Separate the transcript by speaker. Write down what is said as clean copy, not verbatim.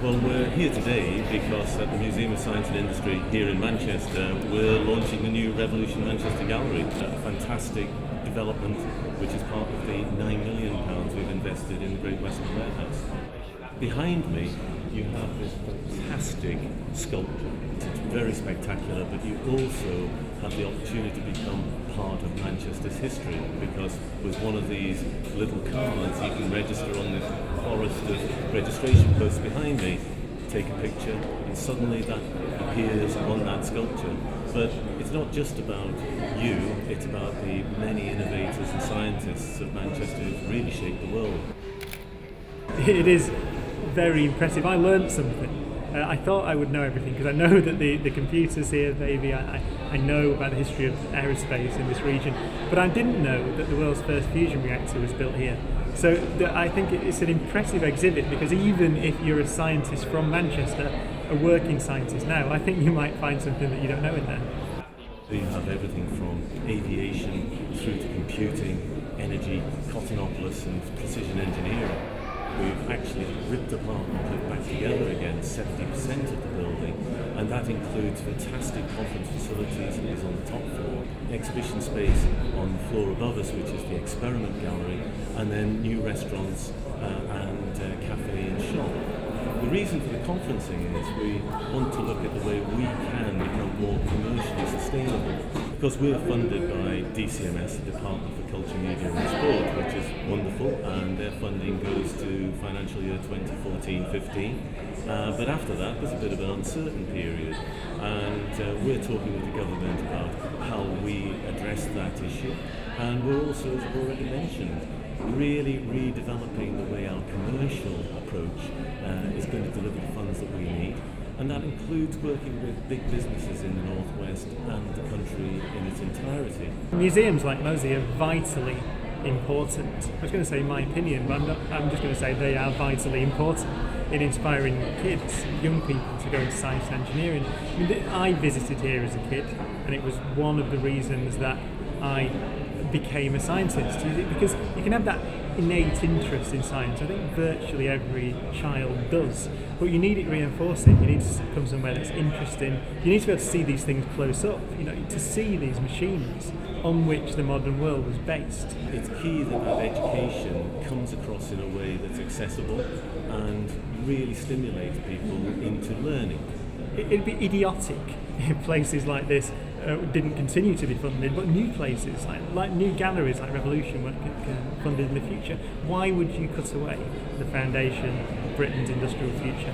Speaker 1: Well, we're here today because at the Museum of Science and Industry here in Manchester, we're launching the new Revolution Manchester Gallery, a fantastic development which is part of the £9 million we've invested in the Great Western Warehouse. Behind me, you have this fantastic sculpture. It's very spectacular, but you also have the opportunity to become part of Manchester's history, because with one of these little cards you can register on this forest of registration posts behind me, take a picture, and suddenly that appears on that sculpture. But it's not just about you, it's about the many innovators and scientists of Manchester who've really shaped the world.
Speaker 2: It is very impressive. I learned something. I thought I would know everything because I know that the computers here, maybe I know about the history of aerospace in this region, but I didn't know that the world's first fusion reactor was built here. So I think it's an impressive exhibit, because even if you're a scientist from Manchester, a working scientist now, I think you might find something that you don't know in there.
Speaker 1: You have everything from aviation through to computing, energy, Cottonopolis and precision engineering. We've actually ripped apart and put back together again 70% of the building, and that includes fantastic conference facilities that is on the top floor, exhibition space on the floor above us, which is the experiment gallery, and then new restaurants and cafe and shop. The reason for the conferencing is we want to look at the way we can become more commercially sustainable, because we're funded by DCMS, the Department for Culture, Media and Sport, which is wonderful, and their funding goes to financial year 2014-15. But after that, there's a bit of an uncertain period, and we're talking with the government about how we address that issue. And we're also, as I've already mentioned, really redeveloping the way our commercial approach is going to deliver the funds that we need. And that includes working with big businesses in the Northwest and the country in its entirety.
Speaker 2: Museums like MOSI are vitally important. I was going to say my opinion, but I'm just going to say they are vitally important in inspiring kids, young people, to go into science and engineering. I visited here as a kid, and it was one of the reasons that I became a scientist, because you can have that innate interest in science. I think virtually every child does, but you need it reinforcing. You need to come somewhere that's interesting. You need to be able to see these things close up, to see these machines on which the modern world was based.
Speaker 1: It's key that education comes across in a way that's accessible and really stimulates people into learning.
Speaker 2: It'd be idiotic if places like this didn't continue to be funded, but new places, like new galleries like Revolution, weren't funded in the future. Why would you cut away the foundation of Britain's industrial future?